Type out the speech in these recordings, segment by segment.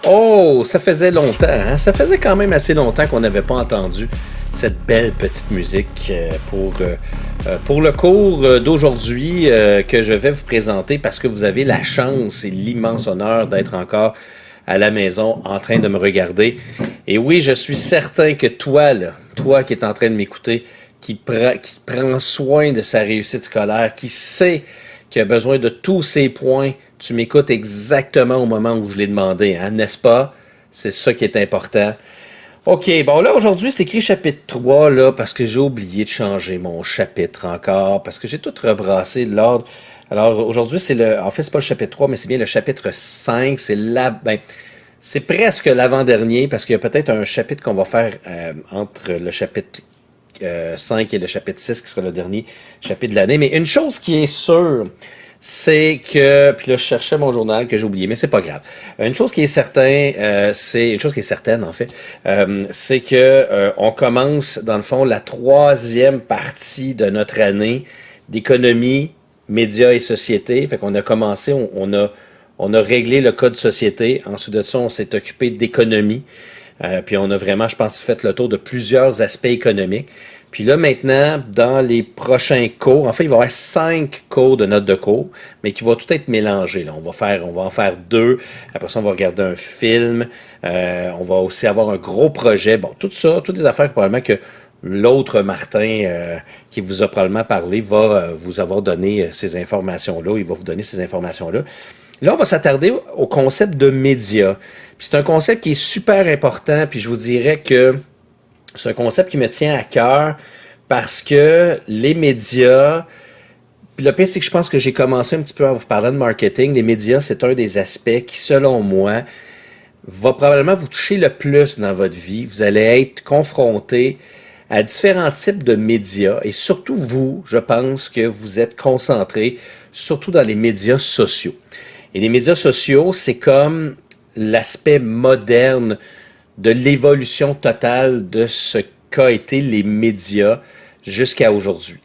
Oh, ça faisait longtemps, hein? Ça faisait quand même assez longtemps qu'on n'avait pas entendu cette belle petite musique pour le cours d'aujourd'hui que je vais vous présenter parce que vous avez la chance et l'immense honneur d'être encore à la maison en train de me regarder. Et oui, je suis certain que toi, là, toi qui es en train de m'écouter, qui prend soin de sa réussite scolaire, qui sait qu'il a besoin de tous ses points, tu m'écoutes exactement au moment où je l'ai demandé, hein, n'est-ce pas? C'est ça qui est important. OK, bon là aujourd'hui c'est écrit chapitre 3 là parce que j'ai oublié de changer mon chapitre encore, parce que j'ai tout rebrassé de l'ordre. Alors aujourd'hui en fait c'est pas le chapitre 3 mais c'est bien le chapitre 5, c'est presque l'avant-dernier parce qu'il y a peut-être un chapitre qu'on va faire entre le chapitre 5 et le chapitre 6 qui sera le dernier chapitre de l'année. Mais une chose qui est sûre, c'est que, puis là je cherchais mon journal que j'ai oublié, mais c'est pas grave. Une chose qui est certaine en fait, c'est que on commence dans le fond la troisième partie de notre année d'économie, médias et société. Fait qu'on a commencé, on a réglé le code société. Ensuite de ça, on s'est occupé d'économie. Puis on a vraiment, je pense, fait le tour de plusieurs aspects économiques. Puis là, maintenant, dans les prochains cours, en fait, il va y avoir 5 cours de notes de cours, mais qui vont tout être mélangés. Là. On va en faire 2. Après ça, on va regarder un film. On va aussi avoir un gros projet. Bon, tout ça, toutes des affaires probablement que l'autre Martin qui vous a probablement parlé va vous avoir donné ces informations-là. Il va vous donner ces informations-là. Là, on va s'attarder au concept de médias. Puis c'est un concept qui est super important, puis je vous dirais que c'est un concept qui me tient à cœur parce que les médias, puis le pire, c'est que je pense que j'ai commencé un petit peu à vous parler de marketing. Les médias, c'est un des aspects qui, selon moi, va probablement vous toucher le plus dans votre vie. Vous allez être confronté à différents types de médias et surtout vous, je pense que vous êtes concentré surtout dans les médias sociaux. Et les médias sociaux, c'est comme l'aspect moderne de l'évolution totale de ce qu'a été les médias jusqu'à aujourd'hui.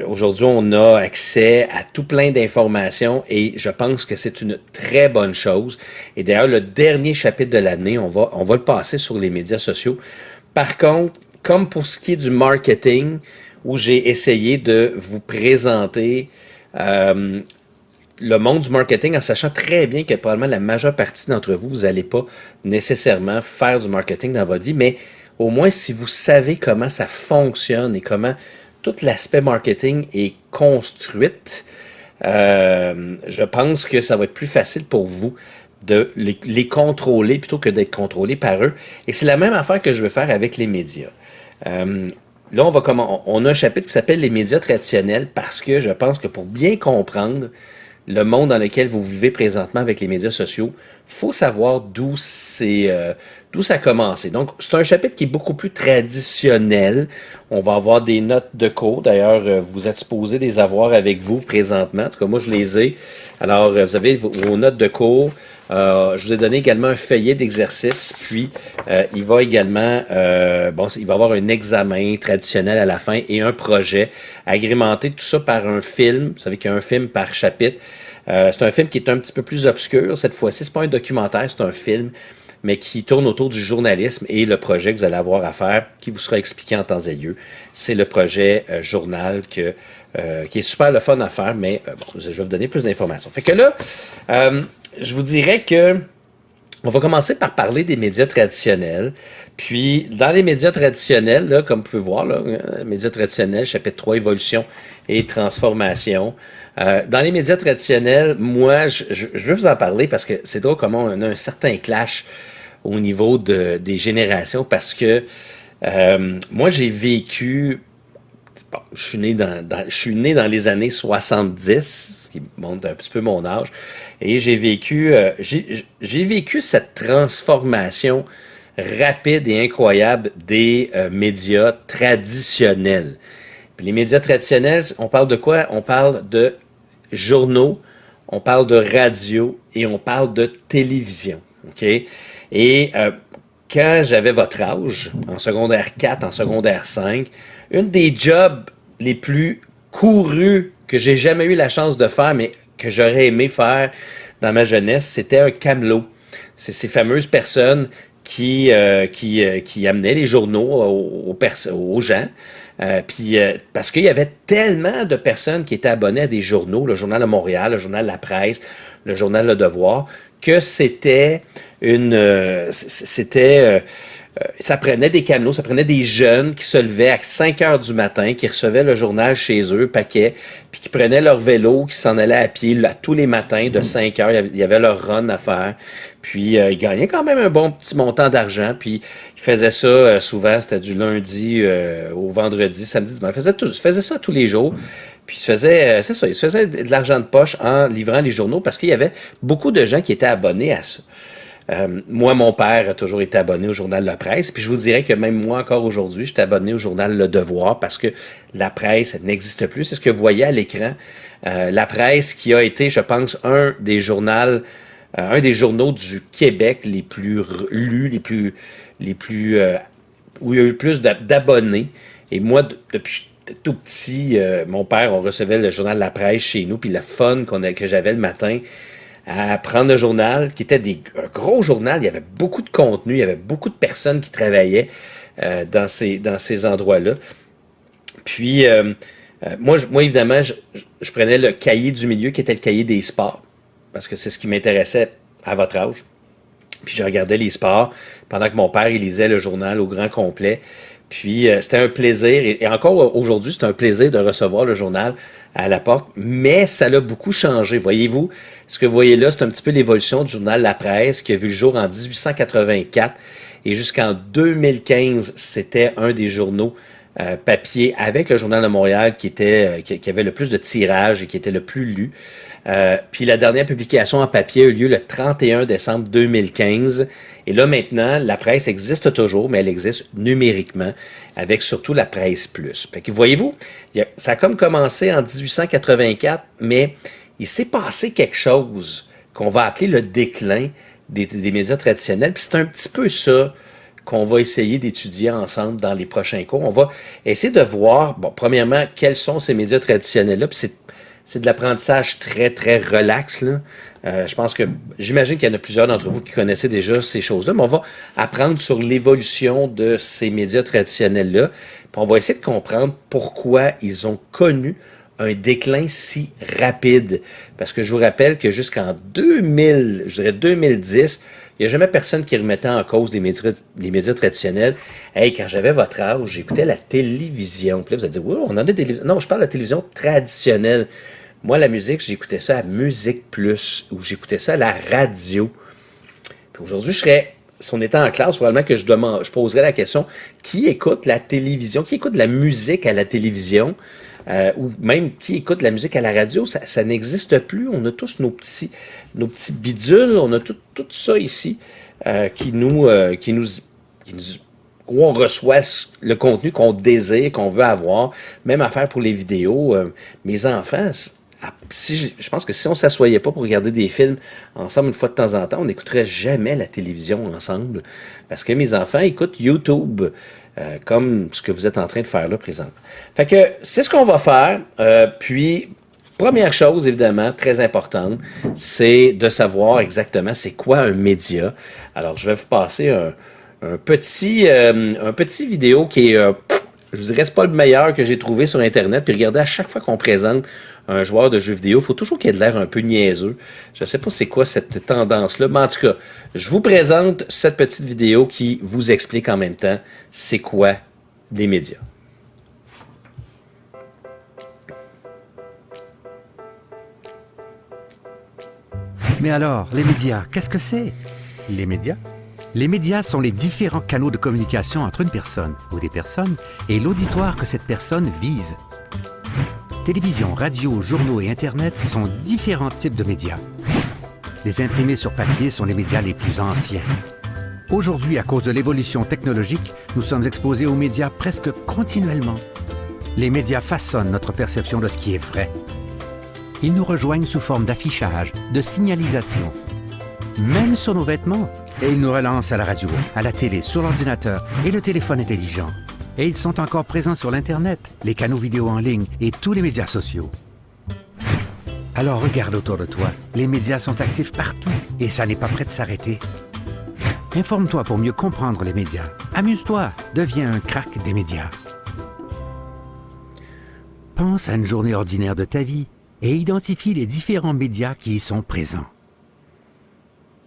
Aujourd'hui, on a accès à tout plein d'informations et je pense que c'est une très bonne chose. Et d'ailleurs, le dernier chapitre de l'année, on va le passer sur les médias sociaux. Par contre, comme pour ce qui est du marketing, où j'ai essayé de vous présenter le monde du marketing en sachant très bien que probablement la majeure partie d'entre vous, vous n'allez pas nécessairement faire du marketing dans votre vie, mais au moins si vous savez comment ça fonctionne et comment tout l'aspect marketing est construite, je pense que ça va être plus facile pour vous de les contrôler plutôt que d'être contrôlé par eux. Et c'est la même affaire que je veux faire avec les médias. Là, on a un chapitre qui s'appelle les médias traditionnels parce que je pense que pour bien comprendre le monde dans lequel vous vivez présentement avec les médias sociaux, il faut savoir d'où ça a commencé. Donc, c'est un chapitre qui est beaucoup plus traditionnel. On va avoir des notes de cours. D'ailleurs, vous êtes supposé les avoir avec vous présentement. En tout cas, moi, je les ai. Alors, vous avez vos notes de cours. Je vous ai donné également un feuillet d'exercice. Puis, il va également, il va y avoir un examen traditionnel à la fin et un projet agrémenté, tout ça par un film. Vous savez qu'il y a un film par chapitre. C'est un film qui est un petit peu plus obscur cette fois-ci. C'est pas un documentaire, c'est un film, mais qui tourne autour du journalisme et le projet que vous allez avoir à faire, qui vous sera expliqué en temps et lieu. C'est le projet journal qui est super le fun à faire, mais je vais vous donner plus d'informations. Fait que là, je vous dirais que on va commencer par parler des médias traditionnels. Puis, dans les médias traditionnels, là, comme vous pouvez voir, là, médias traditionnels, chapitre 3, évolution et transformation. Dans les médias traditionnels, moi, je veux vous en parler parce que c'est drôle comment on a un certain clash au niveau des générations parce que moi, j'ai vécu. Bon, je suis né dans les années 70, ce qui montre un petit peu mon âge, et j'ai vécu cette transformation rapide et incroyable des médias traditionnels. Puis les médias traditionnels, on parle de quoi? On parle de journaux, on parle de radio et on parle de télévision. OK? Et quand j'avais votre âge, en secondaire 4, en secondaire 5, une des jobs les plus courus que j'ai jamais eu la chance de faire, mais que j'aurais aimé faire, dans ma jeunesse, c'était un camelot. C'est ces fameuses personnes qui amenaient les journaux aux gens. Parce qu'il y avait tellement de personnes qui étaient abonnées à des journaux, le Journal de Montréal, le Journal La Presse, le Journal Le Devoir, que ça prenait des camelots, ça prenait des jeunes qui se levaient à 5 heures du matin, qui recevaient le journal chez eux, paquet, puis qui prenaient leur vélo, qui s'en allaient à pied là, tous les matins de 5 heures. Il y avait leur run à faire. Puis ils gagnaient quand même un bon petit montant d'argent. Puis ils faisaient ça souvent, c'était du lundi au vendredi, samedi, dimanche. Ils faisaient ça tous les jours. Puis ils se faisaient de l'argent de poche en livrant les journaux parce qu'il y avait beaucoup de gens qui étaient abonnés à ça. Moi, mon père a toujours été abonné au journal La Presse. Puis je vous dirais que même moi, encore aujourd'hui, je suis abonné au journal Le Devoir parce que la presse n'existe plus. C'est ce que vous voyez à l'écran. La Presse qui a été, je pense, un des journaux du Québec les plus lus, où il y a eu le plus d'abonnés. Et moi, depuis tout petit, mon père, on recevait le journal La Presse chez nous, puis le fun que j'avais le matin à prendre le journal, qui était un gros journal. Il y avait beaucoup de contenu, il y avait beaucoup de personnes qui travaillaient dans ces endroits-là. Puis, moi, évidemment, je prenais le cahier du milieu, qui était le cahier des sports, parce que c'est ce qui m'intéressait à votre âge. Puis, je regardais les sports pendant que mon père, il lisait le journal au grand complet. Puis, c'était un plaisir, et encore aujourd'hui, c'est un plaisir de recevoir le journal à la porte, mais ça l'a beaucoup changé. Voyez-vous, ce que vous voyez là, c'est un petit peu l'évolution du journal La Presse qui a vu le jour en 1884 et jusqu'en 2015, c'était un des journaux papier avec le Journal de Montréal qui avait le plus de tirages et qui était le plus lu. Puis la dernière publication en papier a eu lieu le 31 décembre 2015. Et là, maintenant, la presse existe toujours, mais elle existe numériquement, avec surtout la Presse Plus. Fait que voyez-vous, ça a comme commencé en 1884, mais il s'est passé quelque chose qu'on va appeler le déclin des médias traditionnels. Puis c'est un petit peu ça qu'on va essayer d'étudier ensemble dans les prochains cours. On va essayer de voir, bon, premièrement, quels sont ces médias traditionnels-là. Puis c'est de l'apprentissage très, très relax, là. J'imagine qu'il y en a plusieurs d'entre vous qui connaissaient déjà ces choses-là, mais on va apprendre sur l'évolution de ces médias traditionnels-là. Puis on va essayer de comprendre pourquoi ils ont connu un déclin si rapide. Parce que je vous rappelle que jusqu'en 2010, il n'y a jamais personne qui remettait en cause les médias traditionnels. Hey, quand j'avais votre âge, j'écoutais la télévision. Puis là, vous allez dire, oui, on en a des télévisions. Non, je parle de la télévision traditionnelle. Moi, la musique, j'écoutais ça à Musique Plus ou j'écoutais ça à la radio. Puis aujourd'hui, si on était en classe, probablement que je poserais la question, qui écoute la télévision? Qui écoute la musique à la télévision? Ou même qui écoute la musique à la radio? Ça n'existe plus. On a tous nos petits bidules, on a tout ça ici où on reçoit le contenu qu'on désire, qu'on veut avoir. Même affaire pour les vidéos. Mes enfants, je pense que si on ne s'assoyait pas pour regarder des films ensemble une fois de temps en temps, on n'écouterait jamais la télévision ensemble. Parce que mes enfants écoutent YouTube, comme ce que vous êtes en train de faire là présentement. Fait que c'est ce qu'on va faire. Puis, première chose, évidemment, très importante, c'est de savoir exactement c'est quoi un média. Alors, je vais vous passer un petit vidéo qui est, je vous dirais, c'est pas le meilleur que j'ai trouvé sur Internet. Puis regardez, à chaque fois qu'on présente un joueur de jeux vidéo, il faut toujours qu'il ait de l'air un peu niaiseux. Je ne sais pas c'est quoi cette tendance-là, mais en tout cas, je vous présente cette petite vidéo qui vous explique en même temps c'est quoi des médias. Mais alors, les médias, qu'est-ce que c'est? Les médias? Les médias sont les différents canaux de communication entre une personne ou des personnes et l'auditoire que cette personne vise. Télévision, radio, journaux et Internet sont différents types de médias. Les imprimés sur papier sont les médias les plus anciens. Aujourd'hui, à cause de l'évolution technologique, nous sommes exposés aux médias presque continuellement. Les médias façonnent notre perception de ce qui est vrai. Ils nous rejoignent sous forme d'affichage, de signalisation, même sur nos vêtements. Et ils nous relancent à la radio, à la télé, sur l'ordinateur et le téléphone intelligent. Et ils sont encore présents sur l'Internet, les canaux vidéo en ligne et tous les médias sociaux. Alors regarde autour de toi, les médias sont actifs partout et ça n'est pas prêt de s'arrêter. Informe-toi pour mieux comprendre les médias. Amuse-toi, deviens un crack des médias. Pense à une journée ordinaire de ta vie et identifie les différents médias qui y sont présents.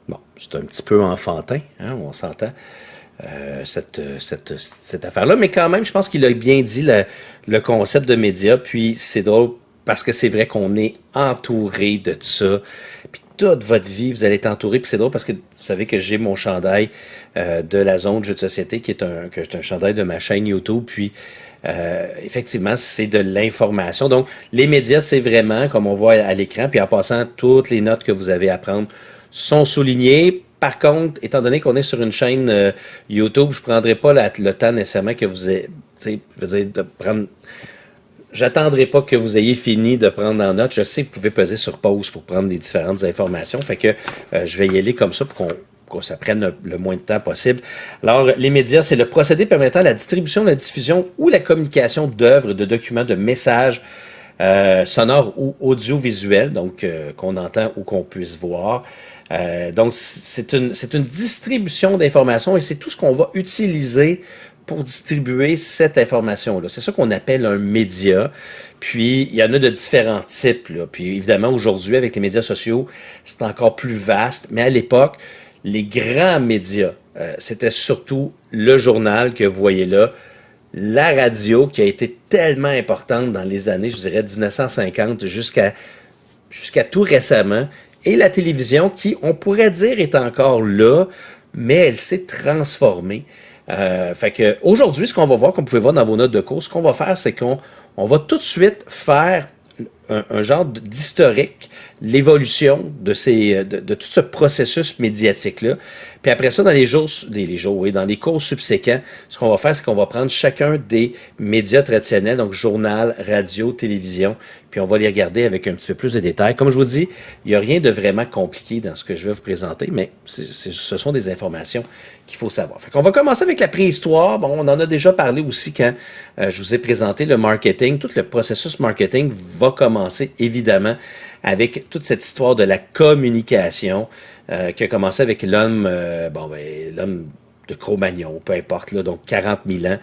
Bon, c'est un petit peu enfantin, hein, on s'entend, cette affaire-là, mais quand même, je pense qu'il a bien dit le concept de médias, puis c'est drôle parce que c'est vrai qu'on est entouré de ça, puis toute votre vie, vous allez être entouré, puis c'est drôle parce que vous savez que j'ai mon chandail de la zone jeux de société, qui est un chandail de ma chaîne YouTube, puis effectivement, c'est de l'information. Donc, les médias, c'est vraiment, comme on voit à l'écran, puis en passant, toutes les notes que vous avez à prendre sont soulignées. Par contre, étant donné qu'on est sur une chaîne YouTube, je ne prendrai pas le temps nécessairement que vous ayez, je veux dire, de prendre. J'attendrai pas que vous ayez fini de prendre en note. Je sais que vous pouvez peser sur pause pour prendre les différentes informations. Fait que je vais y aller comme ça pour qu'on ça prenne le moins de temps possible. Alors, les médias, c'est le procédé permettant la distribution, la diffusion ou la communication d'œuvres, de documents, de messages sonores ou audiovisuels, donc qu'on entend ou qu'on puisse voir. Donc, c'est une distribution d'informations et c'est tout ce qu'on va utiliser pour distribuer cette information-là. C'est ça qu'on appelle un média. Puis, il y en a de différents types, là. Puis, évidemment, aujourd'hui, avec les médias sociaux, c'est encore plus vaste. Mais à l'époque, les grands médias, c'était surtout le journal que vous voyez là, la radio qui a été tellement importante dans les années, je dirais, 1950 jusqu'à tout récemment, et la télévision qui, on pourrait dire, est encore là, mais elle s'est transformée. Fait que aujourd'hui, ce qu'on va voir, comme vous pouvez voir dans vos notes de cours, ce qu'on va faire, c'est qu'on va tout de suite faire un genre d'historique, l'évolution de tout ce processus médiatique-là. Puis après ça, dans dans les cours subséquents, ce qu'on va faire, c'est qu'on va prendre chacun des médias traditionnels, donc journal, radio, télévision, puis on va les regarder avec un petit peu plus de détails. Comme je vous dis, il n'y a rien de vraiment compliqué dans ce que je vais vous présenter, mais ce sont des informations qu'il faut savoir. Fait qu'on va commencer avec la préhistoire. Bon, on en a déjà parlé aussi quand je vous ai présenté le marketing. Tout le processus marketing va commencer, évidemment, avec toute cette histoire de la communication qui a commencé avec l'homme de Cro-Magnon, peu importe, là, donc 40 000 ans.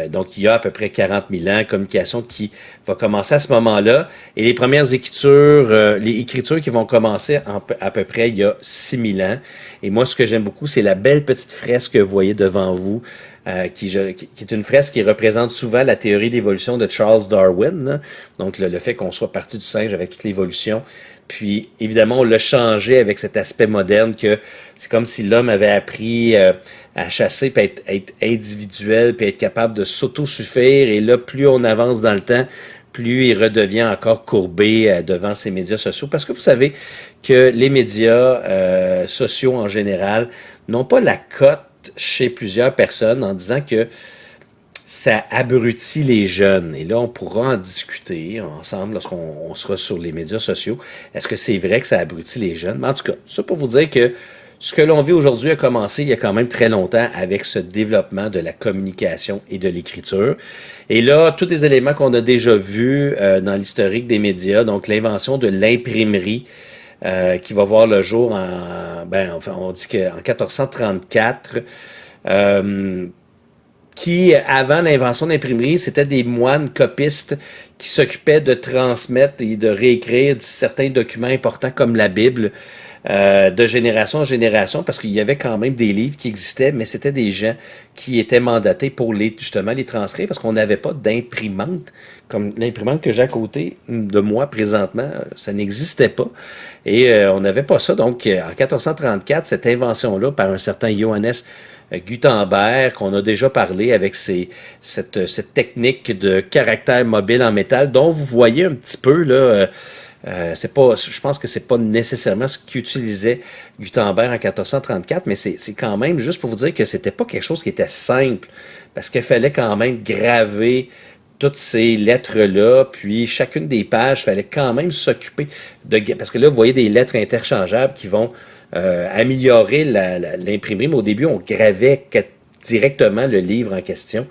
Donc, il y a à peu près 40 000 ans, communication qui va commencer à ce moment-là. Et les premières écritures, les écritures qui vont commencer à peu près il y a 6 000 ans. Et moi, ce que j'aime beaucoup, c'est la belle petite fresque que vous voyez devant vous, qui est une fresque qui représente souvent la théorie d'évolution de Charles Darwin, là. Donc, le fait qu'on soit parti du singe avec toute l'évolution. Puis, évidemment, on l'a changé avec cet aspect moderne que c'est comme si l'homme avait appris à chasser, puis être individuel, puis être capable de s'autosuffire. Et là, plus on avance dans le temps, plus il redevient encore courbé devant ces médias sociaux. Parce que vous savez que les médias sociaux en général n'ont pas la cote chez plusieurs personnes en disant que ça abrutit les jeunes. Et là, on pourra en discuter ensemble lorsqu'on sera sur les médias sociaux. Est-ce que c'est vrai que ça abrutit les jeunes? Mais en tout cas, ça pour vous dire que ce que l'on vit aujourd'hui a commencé il y a quand même très longtemps avec ce développement de la communication et de l'écriture. Et là, tous les éléments qu'on a déjà vus dans l'historique des médias, donc l'invention de l'imprimerie, qui va voir le jour on dit qu'en 1434, qui, avant l'invention de l'imprimerie, c'était des moines copistes qui s'occupaient de transmettre et de réécrire certains documents importants comme la Bible de génération en génération, parce qu'il y avait quand même des livres qui existaient, mais c'était des gens qui étaient mandatés pour justement les transcrire, parce qu'on n'avait pas d'imprimante, comme l'imprimante que j'ai à côté de moi présentement, ça n'existait pas, et on n'avait pas ça. Donc, en 1434, cette invention-là, par un certain Johannes Gutenberg, qu'on a déjà parlé avec cette technique de caractère mobile en métal, dont vous voyez un petit peu là. Je pense que c'est pas nécessairement ce qu'utilisait Gutenberg en 1434, mais c'est quand même juste pour vous dire que c'était pas quelque chose qui était simple, parce qu'il fallait quand même graver toutes ces lettres-là, puis chacune des pages, il fallait quand même s'occuper parce que là, vous voyez des lettres interchangeables qui vont améliorer l'imprimerie, mais au début, on gravait directement le livre en question.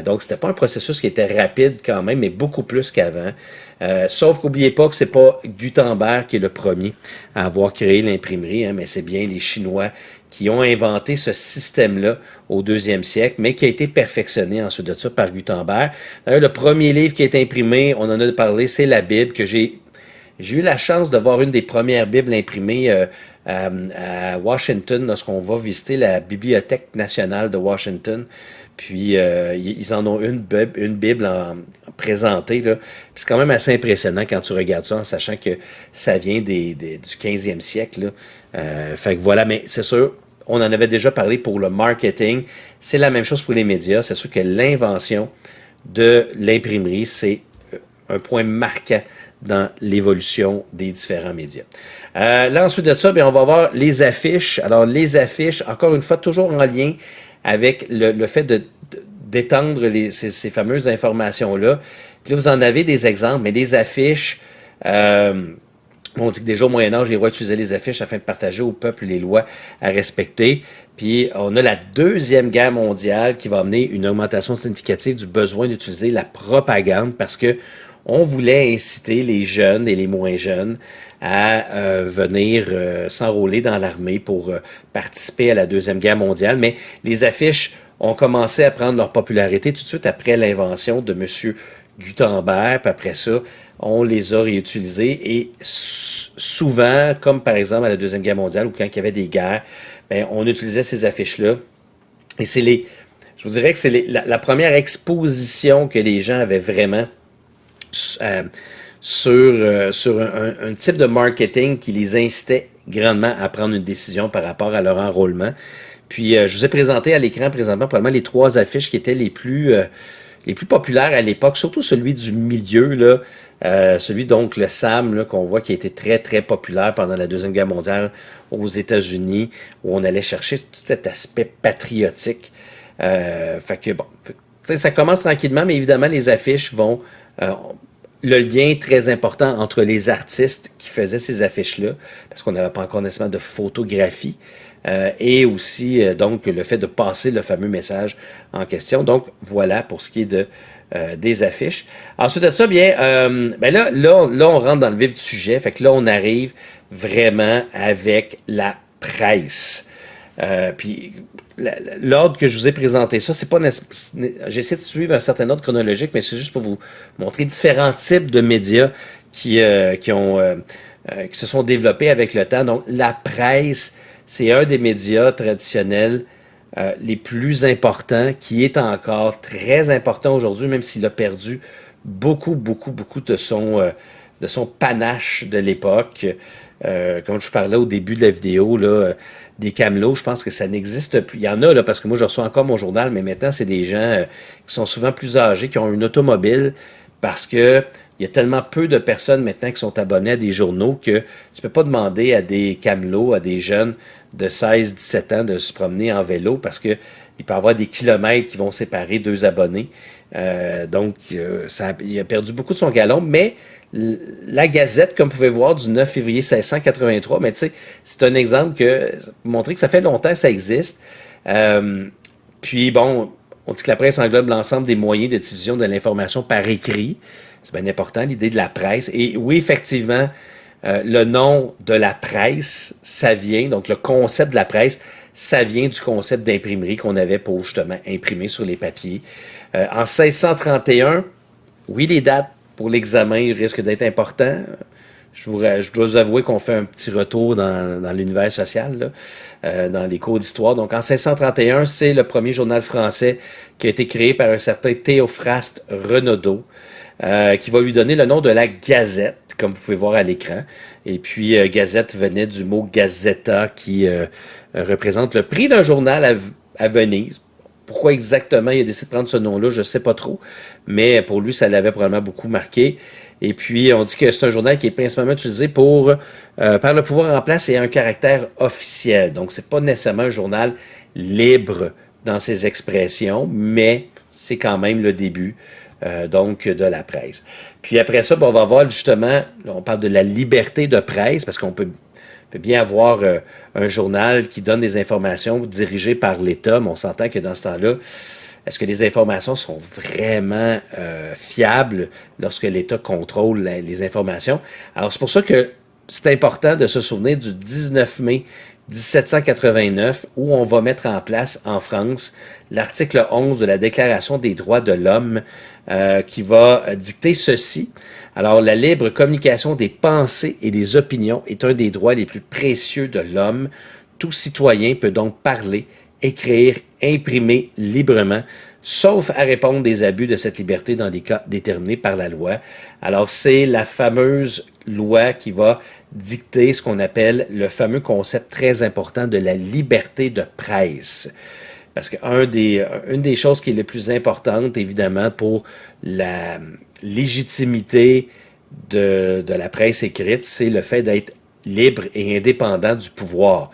Donc, c'était pas un processus qui était rapide quand même, mais beaucoup plus qu'avant. Sauf qu'oubliez pas que c'est pas Gutenberg qui est le premier à avoir créé l'imprimerie, hein, mais c'est bien les Chinois qui ont inventé ce système-là au 2e siècle, mais qui a été perfectionné ensuite de ça par Gutenberg. D'ailleurs, le premier livre qui a été imprimé, on en a parlé, c'est la Bible, que j'ai eu la chance de voir une des premières Bibles imprimées à Washington, lorsqu'on va visiter la Bibliothèque nationale de Washington. Puis, ils en ont une Bible présentée, là. Puis c'est quand même assez impressionnant quand tu regardes ça, en sachant que ça vient du 15e siècle, là. Fait que voilà, mais c'est sûr, on en avait déjà parlé pour le marketing. C'est la même chose pour les médias. C'est sûr que l'invention de l'imprimerie, c'est un point marquant dans l'évolution des différents médias. Là, ensuite de ça, bien, on va voir les affiches. Alors, les affiches, encore une fois, toujours en lien avec le fait d'étendre ces fameuses informations-là. Puis là, vous en avez des exemples, mais les affiches, on dit que déjà au Moyen-Âge, les rois utilisaient les affiches afin de partager au peuple les lois à respecter. Puis on a la Deuxième Guerre mondiale qui va amener une augmentation significative du besoin d'utiliser la propagande parce que on voulait inciter les jeunes et les moins jeunes à venir s'enrôler dans l'armée pour participer à la Deuxième Guerre mondiale. Mais les affiches ont commencé à prendre leur popularité tout de suite après l'invention de M. Gutenberg. Puis après ça, on les a réutilisées. Et souvent, comme par exemple à la Deuxième Guerre mondiale ou quand il y avait des guerres, bien, on utilisait ces affiches-là. Et je vous dirais que c'est la première exposition que les gens avaient vraiment sur un type de marketing qui les incitait grandement à prendre une décision par rapport à leur enrôlement. Puis, je vous ai présenté à l'écran présentement probablement les 3 affiches qui étaient les plus populaires à l'époque, surtout celui du milieu, là, celui donc le SAM là, qu'on voit qui a été très très populaire pendant la Deuxième Guerre mondiale aux États-Unis, où on allait chercher tout cet aspect patriotique. Fait que bon, ça commence tranquillement, mais évidemment les affiches vont le lien très important entre les artistes qui faisaient ces affiches-là, parce qu'on n'avait pas encore nécessairement de photographie, et aussi donc le fait de passer le fameux message en question. Donc voilà pour ce qui est des affiches. Ensuite de ça, bien, là, on rentre dans le vif du sujet. Fait que là, on arrive vraiment avec la presse. Puis l'ordre que je vous ai présenté, ça, c'est pas j'essaie de suivre un certain ordre chronologique, mais c'est juste pour vous montrer différents types de médias qui se sont développés avec le temps. Donc, la presse, c'est un des médias traditionnels les plus importants, qui est encore très important aujourd'hui, même s'il a perdu beaucoup de son panache de l'époque. Comme je parlais au début de la vidéo, là, des camelots, je pense que ça n'existe plus. Il y en a, là, parce que moi, je reçois encore mon journal, mais maintenant, c'est des gens qui sont souvent plus âgés, qui ont une automobile, parce que il y a tellement peu de personnes maintenant qui sont abonnées à des journaux que tu ne peux pas demander à des camelots, à des jeunes de 16-17 ans de se promener en vélo, parce que il peut y avoir des kilomètres qui vont séparer 2 abonnés. Donc, il a perdu beaucoup de son galon, mais la Gazette, comme vous pouvez voir, du 9 février 1683, mais tu sais, c'est un exemple pour montrer que ça fait longtemps que ça existe. Puis bon, on dit que la presse englobe l'ensemble des moyens de diffusion de l'information par écrit. C'est bien important, l'idée de la presse. Et oui, effectivement, le nom de la presse, ça vient, donc le concept de la presse, ça vient du concept d'imprimerie qu'on avait pour justement imprimer sur les papiers. En 1631, oui, les dates pour l'examen risquent d'être importants. Je dois vous avouer qu'on fait un petit retour dans l'univers social, là, dans les cours d'histoire. Donc, en 1631, c'est le premier journal français qui a été créé par un certain Théophraste Renaudot, qui va lui donner le nom de la Gazette, comme vous pouvez voir à l'écran. Et puis, Gazette venait du mot Gazetta, qui représente le prix d'un journal à Venise. Pourquoi exactement il a décidé de prendre ce nom-là, je ne sais pas trop. Mais pour lui, ça l'avait probablement beaucoup marqué. Et puis, on dit que c'est un journal qui est principalement utilisé par le pouvoir en place et a un caractère officiel. Donc, c'est pas nécessairement un journal libre dans ses expressions, mais c'est quand même le début donc de la presse. Puis après ça, on va voir justement, on parle de la liberté de presse, parce qu'on peut peut bien avoir un journal qui donne des informations dirigées par l'État, mais on s'entend que dans ce temps-là, est-ce que les informations sont vraiment fiables lorsque l'État contrôle les informations? Alors, c'est pour ça que c'est important de se souvenir du 19 mai 1789, où on va mettre en place en France l'article 11 de la Déclaration des droits de l'homme qui va dicter ceci. Alors, la libre communication des pensées et des opinions est un des droits les plus précieux de l'homme. Tout citoyen peut donc parler, écrire, imprimer librement, sauf à répondre des abus de cette liberté dans les cas déterminés par la loi. Alors, c'est la fameuse loi qui va dicter ce qu'on appelle le fameux concept très important de la liberté de presse. Parce qu'une des choses qui est le plus importante, évidemment, pour la légitimité de la presse écrite, c'est le fait d'être libre et indépendant du pouvoir.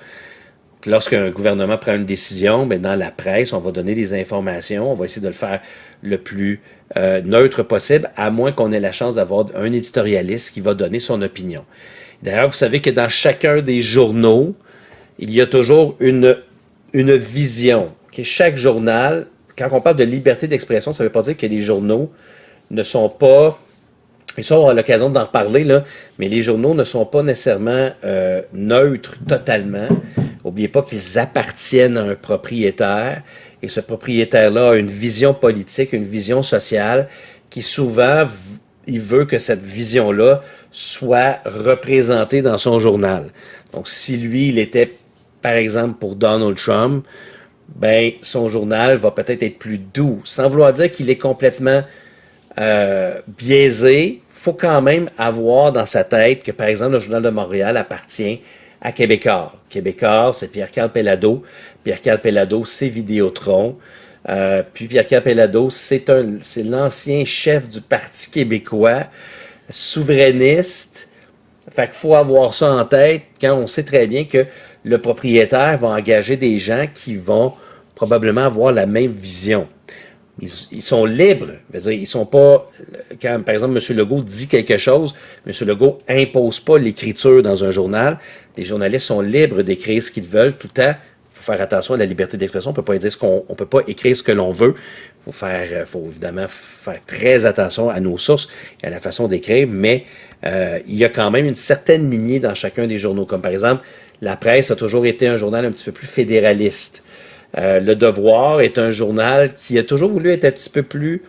Lorsqu'un gouvernement prend une décision, bien, dans la presse, on va donner des informations, on va essayer de le faire le plus neutre possible, à moins qu'on ait la chance d'avoir un éditorialiste qui va donner son opinion. D'ailleurs, vous savez que dans chacun des journaux, il y a toujours une vision. Okay? Chaque journal, quand on parle de liberté d'expression, ça ne veut pas dire que les journaux ne sont pas... Et ça, on aura l'occasion d'en reparler, là, mais les journaux ne sont pas nécessairement neutres totalement. N'oubliez pas qu'ils appartiennent à un propriétaire, et ce propriétaire-là a une vision politique, une vision sociale, qui souvent, il veut que cette vision-là soit représentée dans son journal. Donc, si lui, il était, par exemple, pour Donald Trump, ben, son journal va peut-être être plus doux, sans vouloir dire qu'il est complètement biaisé. Il faut quand même avoir dans sa tête que, par exemple, le Journal de Montréal appartient à Québécois. Québécois, c'est Pierre-Carl Pellado. Pierre-Carl Pellado, c'est Vidéotron. Puis Pierre-Carl Pellado, c'est l'ancien chef du Parti québécois, souverainiste. Fait qu'il faut avoir ça en tête quand on sait très bien que le propriétaire va engager des gens qui vont probablement avoir la même vision. Ils sont libres. C'est-à-dire, ils sont pas... Quand, par exemple, M. Legault dit quelque chose, M. Legault impose pas l'écriture dans un journal. Les journalistes sont libres d'écrire ce qu'ils veulent tout le temps. Il faut faire attention à la liberté d'expression. On peut pas dire on peut pas écrire ce que l'on veut. Faut évidemment faire très attention à nos sources et à la façon d'écrire, mais il y a quand même une certaine lignée dans chacun des journaux. Comme par exemple, La Presse a toujours été un journal un petit peu plus fédéraliste. Le Devoir est un journal qui a toujours voulu être un petit peu plus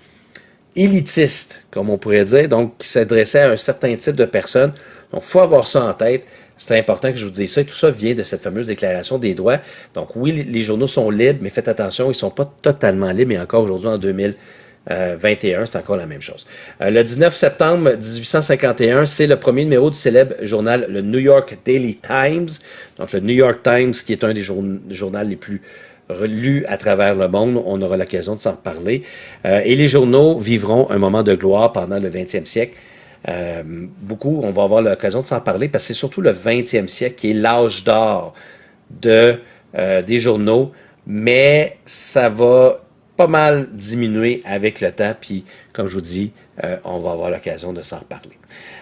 élitiste, comme on pourrait dire, donc qui s'adressait à un certain type de personnes. Donc, il faut avoir ça en tête. C'est important que je vous dise ça. Et tout ça vient de cette fameuse déclaration des droits. Donc, oui, les journaux sont libres, mais faites attention, ils ne sont pas totalement libres. Mais encore aujourd'hui, en 2021, c'est encore la même chose. Le 19 septembre 1851, c'est le premier numéro du célèbre journal, le New York Daily Times. Donc, le New York Times, qui est un des journaux les plus relus à travers le monde. On aura l'occasion de s'en reparler. Et les journaux vivront un moment de gloire pendant le 20e siècle. Beaucoup, on va avoir l'occasion de s'en parler parce que c'est surtout le 20e siècle qui est l'âge d'or des journaux, mais ça va pas mal diminuer avec le temps, puis comme je vous dis, on va avoir l'occasion de s'en reparler.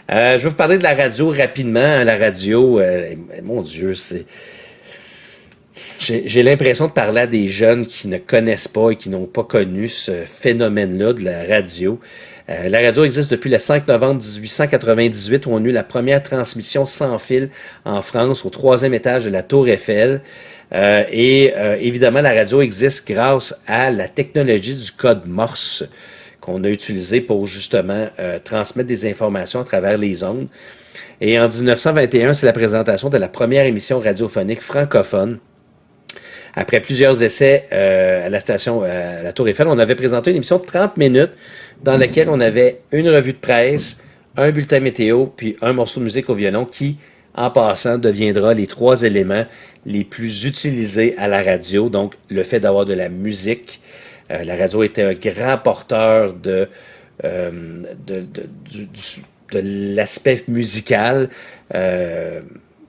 Je vais vous parler de la radio rapidement. La radio, mon Dieu, c'est... J'ai l'impression de parler à des jeunes qui ne connaissent pas et qui n'ont pas connu ce phénomène-là de la radio. La radio existe depuis le 5 novembre 1898 où on a eu la première transmission sans fil en France au 3e étage de la Tour Eiffel. Évidemment, la radio existe grâce à la technologie du code Morse qu'on a utilisé pour justement transmettre des informations à travers les ondes. Et en 1921, c'est la présentation de la première émission radiophonique francophone. Après plusieurs essais à la station, à la Tour Eiffel, on avait présenté une émission de 30 minutes dans laquelle on avait une revue de presse, un bulletin météo, puis un morceau de musique au violon qui, en passant, deviendra les 3 éléments les plus utilisés à la radio. Donc, le fait d'avoir de la musique. La radio était un grand porteur de l'aspect musical.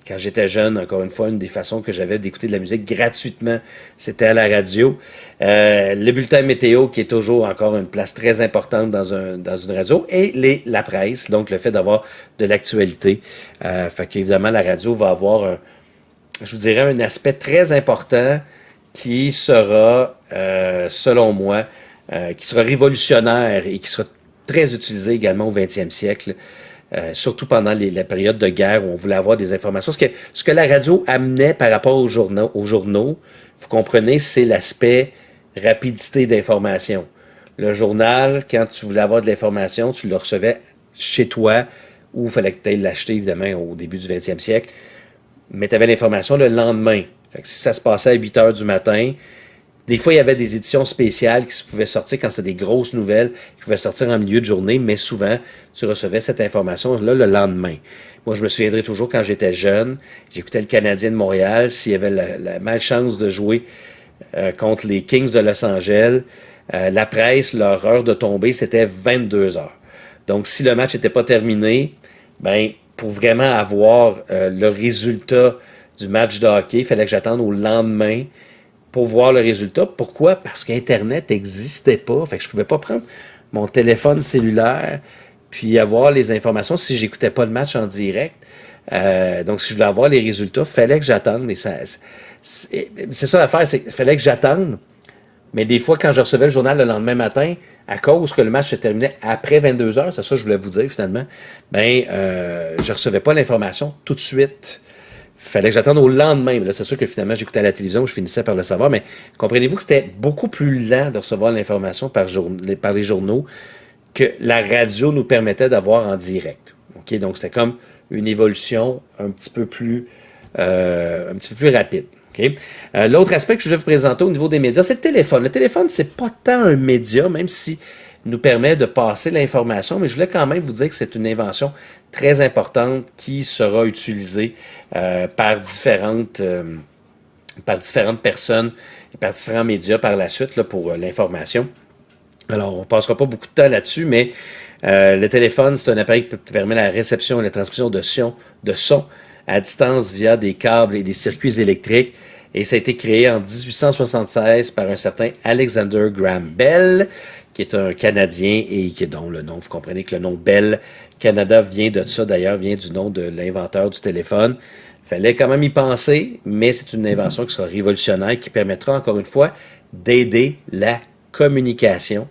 Quand j'étais jeune, encore une fois, une des façons que j'avais d'écouter de la musique gratuitement, c'était à la radio. Le bulletin météo, qui est toujours encore une place très importante dans une radio, et la presse, donc le fait d'avoir de l'actualité. Fait qu'évidemment, la radio va avoir, je vous dirais, un aspect très important qui sera, selon moi, qui sera révolutionnaire et qui sera très utilisé également au 20e siècle. Surtout pendant la période de guerre où on voulait avoir des informations. Ce que la radio amenait par rapport aux journaux, vous comprenez, c'est l'aspect rapidité d'information. Le journal, quand tu voulais avoir de l'information, tu le recevais chez toi ou il fallait que tu ailles l'acheter, évidemment, au début du 20e siècle. Mais tu avais l'information le lendemain. Fait que si ça se passait à 8 heures du matin, des fois, il y avait des éditions spéciales qui pouvaient sortir quand c'était des grosses nouvelles, qui pouvaient sortir en milieu de journée, mais souvent, tu recevais cette information-là le lendemain. Moi, je me souviendrai toujours quand j'étais jeune, j'écoutais le Canadien de Montréal, s'il y avait la malchance de jouer contre les Kings de Los Angeles, la presse, leur heure de tombée, c'était 22 heures. Donc, si le match n'était pas terminé, ben, pour vraiment avoir le résultat du match de hockey, il fallait que j'attende au lendemain pour voir le résultat. Pourquoi? Parce qu'Internet n'existait pas. Fait que je ne pouvais pas prendre mon téléphone cellulaire puis avoir les informations si je n'écoutais pas le match en direct. Donc, si je voulais avoir les résultats, il fallait que j'attende. C'est ça l'affaire, il fallait que j'attende. Mais des fois, quand je recevais le journal le lendemain matin, à cause que le match se terminait après 22 heures, c'est ça que je voulais vous dire finalement, je ne recevais pas l'information tout de suite. Il fallait que j'attende au lendemain. Là, c'est sûr que finalement, j'écoutais à la télévision, je finissais par le savoir, mais comprenez-vous que c'était beaucoup plus lent de recevoir l'information par les journaux que la radio nous permettait d'avoir en direct. Okay? Donc, c'était comme une évolution un petit peu plus rapide. Okay? L'autre aspect que je vais vous présenter au niveau des médias, c'est le téléphone. Le téléphone, c'est pas tant un média, même si nous permet de passer l'information, mais je voulais quand même vous dire que c'est une invention très importante qui sera utilisée par différentes personnes et par différents médias par la suite là, pour l'information. Alors, on ne passera pas beaucoup de temps là-dessus, mais le téléphone, c'est un appareil qui permet la réception et la transmission de son à distance via des câbles et des circuits électriques. Et ça a été créé en 1876 par un certain Alexander Graham Bell, qui est un Canadien et dont le nom, vous comprenez que le nom Bell Canada vient de ça d'ailleurs, vient du nom de l'inventeur du téléphone. Il fallait quand même y penser, mais c'est une invention qui sera révolutionnaire, qui permettra encore une fois d'aider la communication.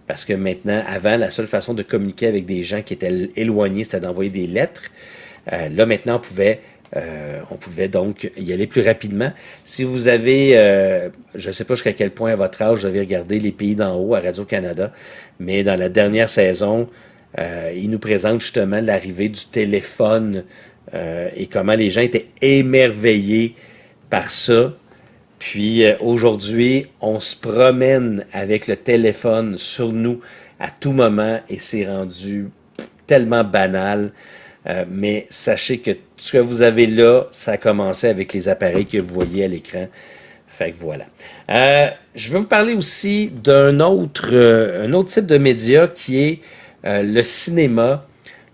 Parce que maintenant, avant, la seule façon de communiquer avec des gens qui étaient éloignés, c'était d'envoyer des lettres. Là, maintenant, on pouvait donc y aller plus rapidement. Si vous avez, je ne sais pas jusqu'à quel point à votre âge vous avez regardé Les Pays d'en haut à Radio-Canada, mais dans la dernière saison, il nous présente justement l'arrivée du téléphone et comment les gens étaient émerveillés par ça. Puis aujourd'hui, on se promène avec le téléphone sur nous à tout moment et c'est rendu tellement banal. Mais sachez que ce que vous avez là, ça a commencé avec les appareils que vous voyez à l'écran. Fait que voilà. Je vais vous parler aussi d'un autre type de média qui est le cinéma.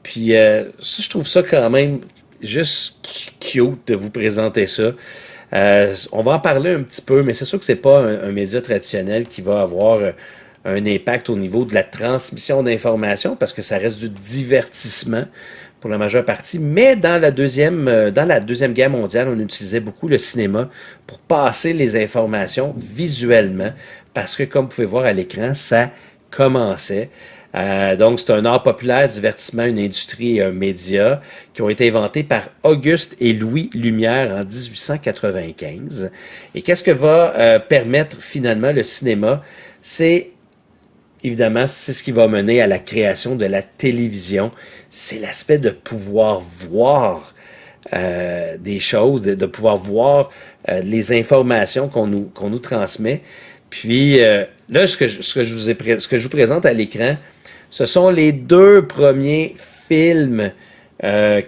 Puis ça, je trouve ça quand même juste cute de vous présenter ça. On va en parler un petit peu, mais c'est sûr que c'est pas un média traditionnel qui va avoir un impact au niveau de la transmission d'informations parce que ça reste du divertissement pour la majeure partie. Mais dans la deuxième guerre mondiale, on utilisait beaucoup le cinéma pour passer les informations visuellement parce que, comme vous pouvez voir à l'écran, ça commençait. Donc, c'est un art populaire, divertissement, une industrie et un média qui ont été inventés par Auguste et Louis Lumière en 1895. Et qu'est-ce que va permettre finalement le cinéma? Évidemment, c'est ce qui va mener à la création de la télévision. C'est l'aspect de pouvoir voir des choses, de pouvoir voir les informations qu'on nous transmet. Puis là, ce que je vous présente à l'écran, ce sont les 2 premiers films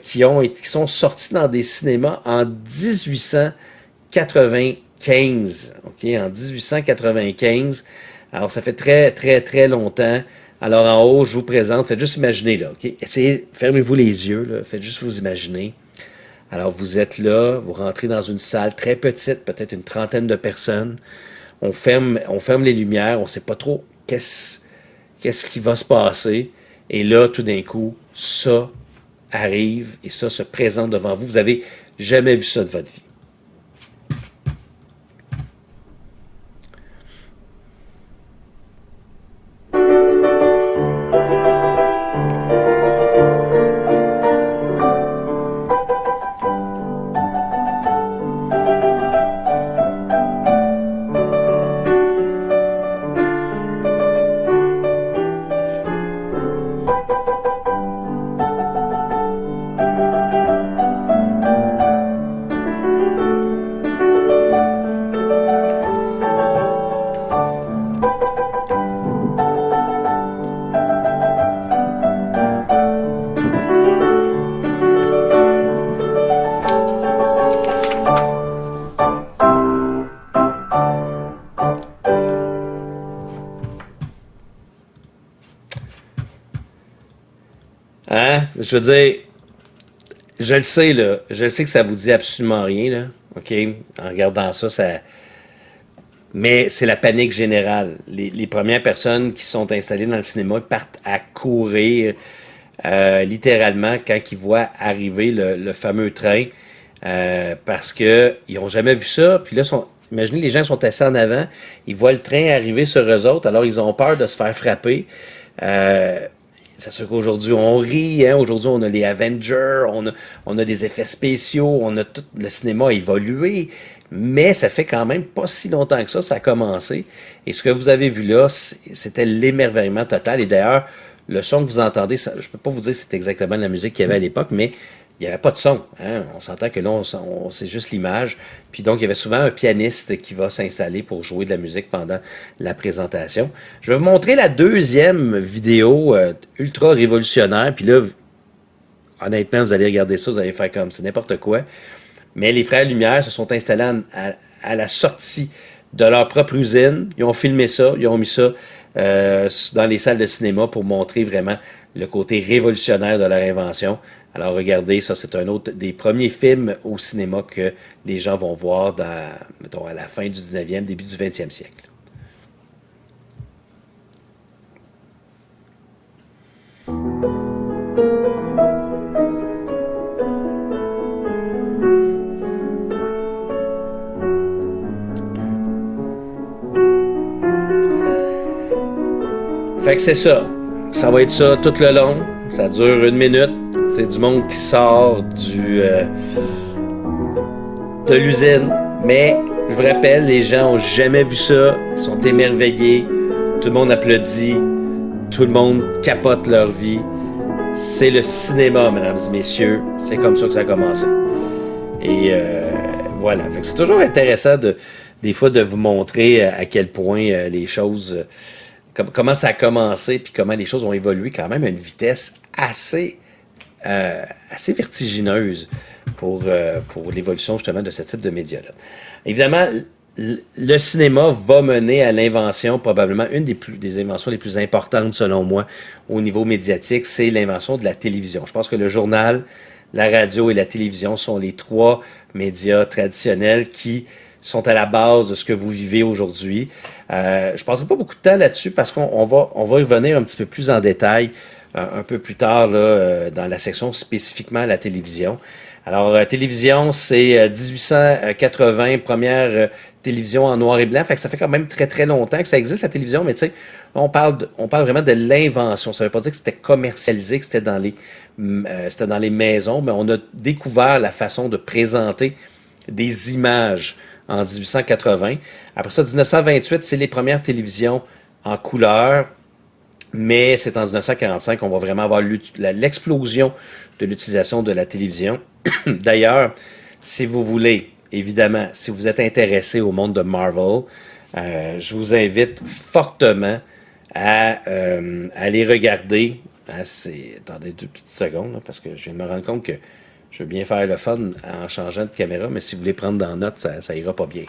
qui sont sortis dans des cinémas en 1895. Okay? En 1895. Alors, ça fait très, très, très longtemps. Alors, en haut, je vous présente. Faites juste imaginer, là. Okay? Essayez, fermez-vous les yeux, là. Faites juste vous imaginer. Alors vous êtes là, vous rentrez dans une salle très petite, peut-être une trentaine de personnes. On ferme les lumières, on ne sait pas trop qu'est-ce qui va se passer. Et là, tout d'un coup, ça arrive et ça se présente devant vous. Vous n'avez jamais vu ça de votre vie. Hein? Je veux dire, je le sais, là. Je le sais que ça vous dit absolument rien, là. OK? En regardant ça, ça. Mais c'est la panique générale. Les premières personnes qui sont installées dans le cinéma partent à courir, littéralement, quand ils voient arriver le fameux train, parce qu'ils n'ont jamais vu ça. Puis là, imaginez, les gens sont assis en avant, ils voient le train arriver sur eux autres, alors ils ont peur de se faire frapper. C'est sûr qu'aujourd'hui, on rit. Hein? Aujourd'hui, on a les Avengers, on a des effets spéciaux, on a tout le cinéma a évolué. Mais ça fait quand même pas si longtemps que ça a commencé. Et ce que vous avez vu là, c'était l'émerveillement total. Et d'ailleurs, le son que vous entendez, je ne peux pas vous dire que c'est exactement la musique qu'il y avait à l'époque, mais il n'y avait pas de son. Hein? On s'entend que là, c'est juste l'image. Puis donc, il y avait souvent un pianiste qui va s'installer pour jouer de la musique pendant la présentation. Je vais vous montrer la deuxième vidéo ultra révolutionnaire. Puis là, honnêtement, vous allez regarder ça, vous allez faire comme c'est n'importe quoi. Mais les Frères Lumière se sont installés à la sortie de leur propre usine. Ils ont filmé ça, ils ont mis ça dans les salles de cinéma pour montrer vraiment le côté révolutionnaire de leur invention. Alors regardez, ça c'est un autre des premiers films au cinéma que les gens vont voir mettons, à la fin du 19e, début du 20e siècle. Fait que c'est ça. Ça va être ça tout le long. Ça dure 1 minute. C'est du monde qui sort de l'usine. Mais je vous rappelle, les gens n'ont jamais vu ça. Ils sont émerveillés. Tout le monde applaudit. Tout le monde capote leur vie. C'est le cinéma, mesdames et messieurs. C'est comme ça que ça a commencé. Et voilà. Fait que c'est toujours intéressant des fois de vous montrer à quel point les choses... comment ça a commencé, puis comment les choses ont évolué quand même à une vitesse assez vertigineuse pour l'évolution justement de ce type de médias-là. Évidemment, le cinéma va mener à l'invention, probablement une des inventions les plus importantes selon moi au niveau médiatique, c'est l'invention de la télévision. Je pense que le journal, la radio et la télévision sont les 3 médias traditionnels qui sont à la base de ce que vous vivez aujourd'hui. Je ne passerai pas beaucoup de temps là-dessus parce qu'on va y revenir un petit peu plus en détail un peu plus tard là, dans la section spécifiquement à la télévision. Alors, télévision, c'est 1880, première télévision en noir et blanc. Fait que ça fait quand même très, très longtemps que ça existe, la télévision, mais tu sais, on parle vraiment de l'invention. Ça ne veut pas dire que c'était commercialisé, que c'était dans les maisons, mais on a découvert la façon de présenter des images en 1880. Après ça, 1928, c'est les premières télévisions en couleur, mais c'est en 1945 qu'on va vraiment avoir l'explosion de l'utilisation de la télévision. D'ailleurs, si vous voulez, évidemment, si vous êtes intéressé au monde de Marvel, je vous invite fortement à aller regarder. Attendez 2 petites secondes, là, parce que je viens de me rendre compte que je veux bien faire le fun en changeant de caméra, mais si vous voulez prendre dans note, ça ira pas bien.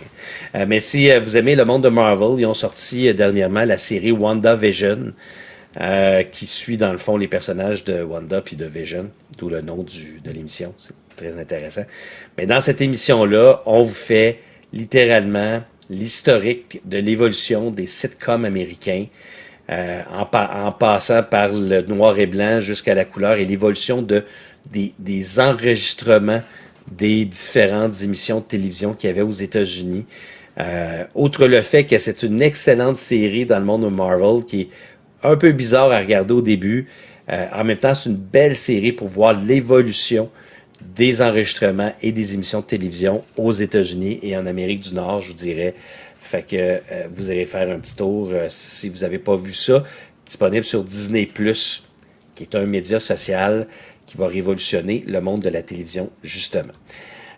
Mais si vous aimez le monde de Marvel, ils ont sorti dernièrement la série WandaVision, qui suit dans le fond les personnages de Wanda puis de Vision, d'où le nom de l'émission. très intéressant. Mais dans cette émission-là, on vous fait littéralement l'historique de l'évolution des sitcoms américains, en passant par le noir et blanc jusqu'à la couleur et l'évolution des enregistrements des différentes émissions de télévision qu'il y avait aux États-Unis. Outre le fait que c'est une excellente série dans le monde de Marvel qui est un peu bizarre à regarder au début, en même temps c'est une belle série pour voir l'évolution des enregistrements et des émissions de télévision aux États-Unis et en Amérique du Nord, je vous dirais. Fait que vous allez faire un petit tour si vous n'avez pas vu ça. Disponible sur Disney+, qui est un média social qui va révolutionner le monde de la télévision, justement.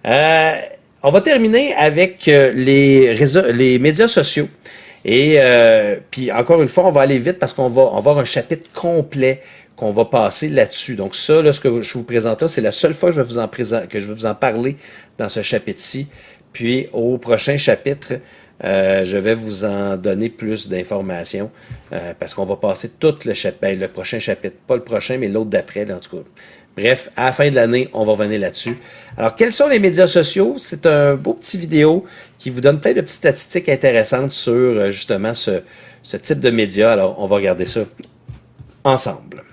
On va terminer avec les médias sociaux. Et puis, encore une fois, on va aller vite parce qu'on va avoir un chapitre complet qu'on va passer là-dessus. Donc ça, là, ce que je vous présente là, c'est la seule fois que je vais vous en parler dans ce chapitre-ci. Puis, au prochain chapitre, je vais vous en donner plus d'informations parce qu'on va passer tout le prochain chapitre. Pas le prochain, mais l'autre d'après, en tout cas. Bref, à la fin de l'année, on va revenir là-dessus. Alors, quels sont les médias sociaux? C'est un beau petit vidéo qui vous donne plein de petites statistiques intéressantes sur justement ce type de médias. Alors, on va regarder ça ensemble.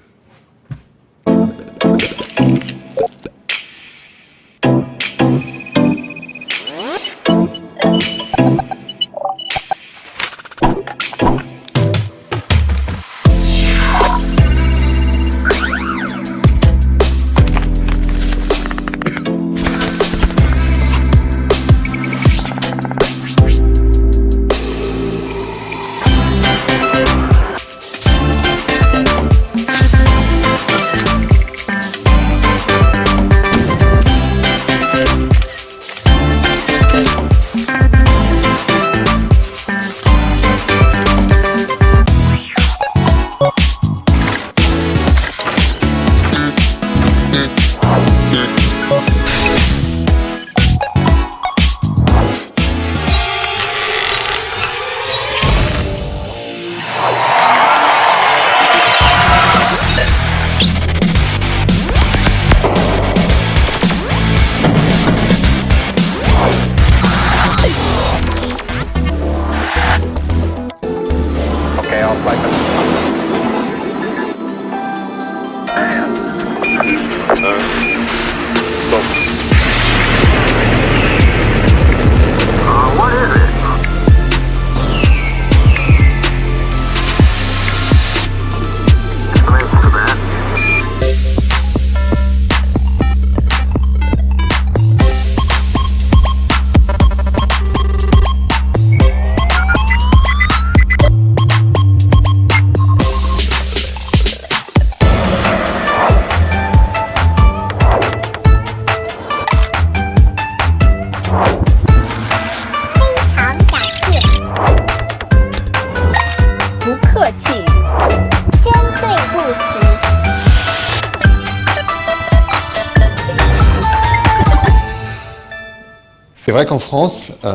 C'est vrai qu'en France,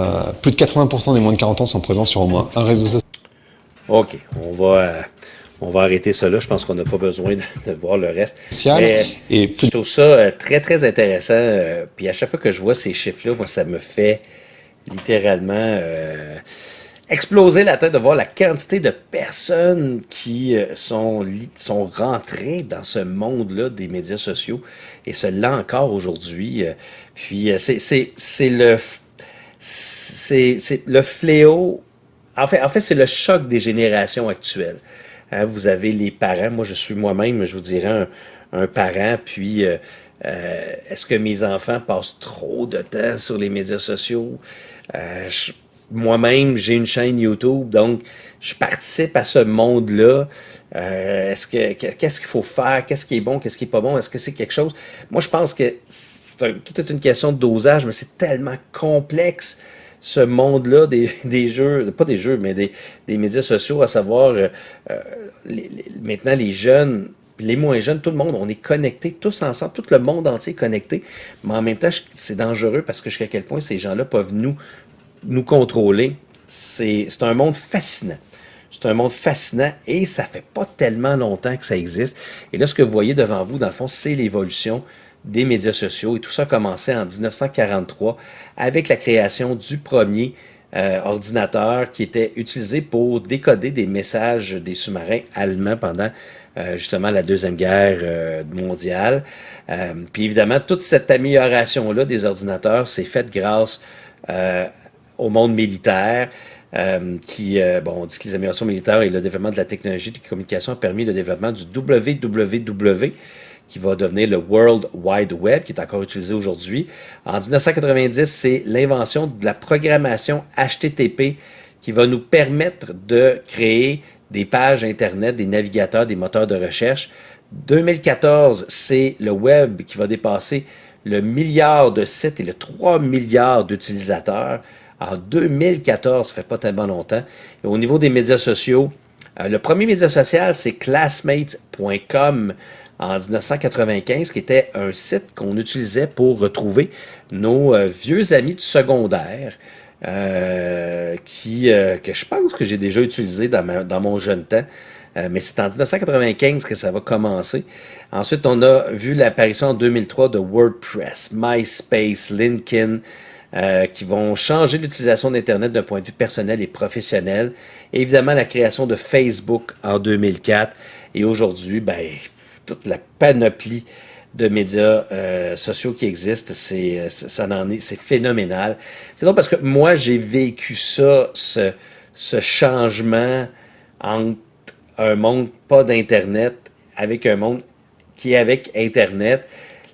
plus de 80% des moins de 40 ans sont présents sur au moins un réseau social. OK, on va arrêter ça là. Je pense qu'on n'a pas besoin de voir le reste. Et je trouve ça très, très intéressant. Puis à chaque fois que je vois ces chiffres-là, moi, ça me fait littéralement exploser la tête de voir la quantité de personnes qui sont rentrées dans ce monde-là des médias sociaux. Et cela encore aujourd'hui. Puis c'est le fléau. En fait, c'est le choc des générations actuelles. Hein, vous avez les parents. Moi, je suis moi-même, je vous dirais, un parent. Puis, est-ce que mes enfants passent trop de temps sur les médias sociaux? Moi-même, j'ai une chaîne YouTube, donc je participe à ce monde-là. Qu'est-ce qu'il faut faire? Qu'est-ce qui est bon? Qu'est-ce qui est pas bon? Est-ce que c'est quelque chose? Moi, je pense que tout est une question de dosage, mais c'est tellement complexe, ce monde-là des jeux, pas des jeux, mais des médias sociaux, à savoir maintenant les jeunes, les moins jeunes, tout le monde, on est connectés tous ensemble, tout le monde entier est connecté, mais en même temps, c'est dangereux parce que jusqu'à quel point ces gens-là peuvent nous contrôler. C'est un monde fascinant. C'est un monde fascinant et ça fait pas tellement longtemps que ça existe. Et là, ce que vous voyez devant vous, dans le fond, c'est l'évolution des médias sociaux. Et tout ça a commencé en 1943 avec la création du premier ordinateur qui était utilisé pour décoder des messages des sous-marins allemands pendant justement la Deuxième Guerre mondiale. Puis évidemment, toute cette amélioration-là des ordinateurs s'est faite grâce au monde militaire. On dit que les améliorations militaires et le développement de la technologie de communication ont permis le développement du WWW, qui va devenir le World Wide Web, qui est encore utilisé aujourd'hui. En 1990, c'est l'invention de la programmation HTTP qui va nous permettre de créer des pages Internet, des navigateurs, des moteurs de recherche. 2014, c'est le web qui va dépasser le milliard de sites et le 3 milliards d'utilisateurs. En 2014, ça fait pas tellement longtemps. Et au niveau des médias sociaux, le premier média social, c'est classmates.com en 1995, qui était un site qu'on utilisait pour retrouver nos vieux amis du secondaire, que je pense que j'ai déjà utilisé dans mon jeune temps. Mais c'est en 1995 que ça va commencer. Ensuite, on a vu l'apparition en 2003 de WordPress, MySpace, LinkedIn, qui vont changer l'utilisation d'Internet d'un point de vue personnel et professionnel. Et évidemment, la création de Facebook en 2004. Et aujourd'hui, toute la panoplie de médias sociaux qui existent, c'est phénoménal. C'est donc parce que moi, j'ai vécu ça, ce changement entre un monde pas d'Internet avec un monde qui est avec Internet.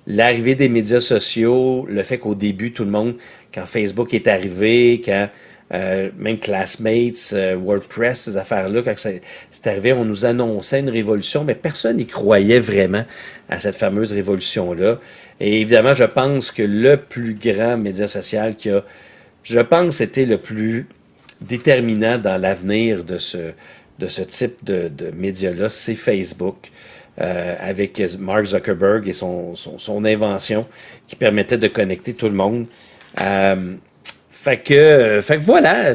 L'arrivée des médias sociaux, le fait qu'au début, tout le monde, quand Facebook est arrivé, quand même Classmates, WordPress, ces affaires-là, quand c'est arrivé, on nous annonçait une révolution, mais personne n'y croyait vraiment à cette fameuse révolution-là. Et évidemment, je pense que le plus grand média social qui a, je pense, été le plus déterminant dans l'avenir de ce type de média-là, c'est Facebook. Avec Mark Zuckerberg et son invention qui permettait de connecter tout le monde. Fait que voilà,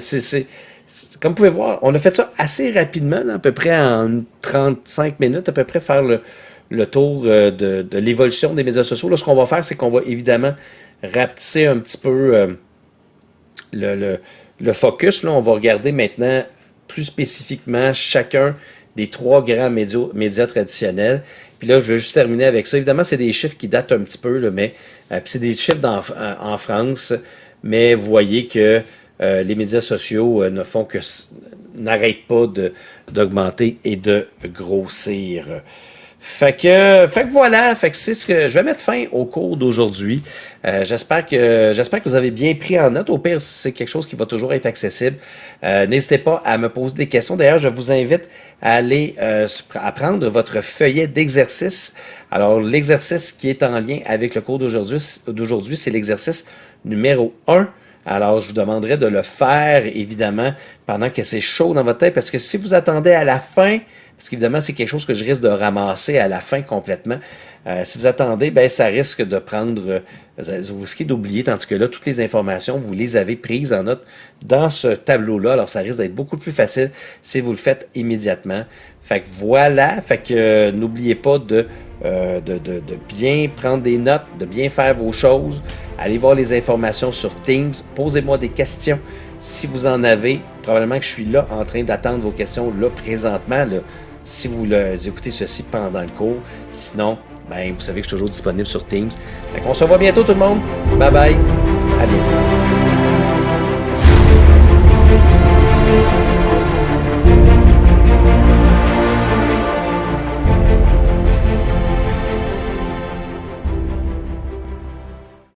comme vous pouvez voir, on a fait ça assez rapidement, là, à peu près en 35 minutes, à peu près faire le tour de l'évolution des médias sociaux. Là, ce qu'on va faire, c'est qu'on va évidemment rapetisser un petit peu le focus. Là, on va regarder maintenant plus spécifiquement chacun des trois grands médias traditionnels. Puis là, je vais juste terminer avec ça. Évidemment, c'est des chiffres qui datent un petit peu, là, mais puis c'est des chiffres en France, mais vous voyez que les médias sociaux n'arrêtent pas d'augmenter et de grossir. Fait que voilà, c'est ce que je vais mettre fin au cours d'aujourd'hui. J'espère que vous avez bien pris en note. Au pire, c'est quelque chose qui va toujours être accessible. N'hésitez pas à me poser des questions. D'ailleurs, je vous invite à aller à prendre votre feuillet d'exercice. Alors, l'exercice qui est en lien avec le cours d'aujourd'hui, c'est l'exercice numéro 1. Alors, je vous demanderai de le faire, évidemment, pendant que c'est chaud dans votre tête, parce que si vous attendez à la fin, parce qu'évidemment, c'est quelque chose que je risque de ramasser à la fin complètement. Si vous attendez, ça risque de prendre... vous risquez d'oublier, tandis que là, toutes les informations, vous les avez prises en note dans ce tableau-là. Alors, ça risque d'être beaucoup plus facile si vous le faites immédiatement. Fait que voilà. Fait que n'oubliez pas de bien prendre des notes, de bien faire vos choses. Allez voir les informations sur Teams. Posez-moi des questions si vous en avez. Probablement que je suis là en train d'attendre vos questions là présentement, là, si vous écoutez ceci pendant le cours. Sinon, vous savez que je suis toujours disponible sur Teams. On se revoit bientôt tout le monde. Bye bye. À bientôt.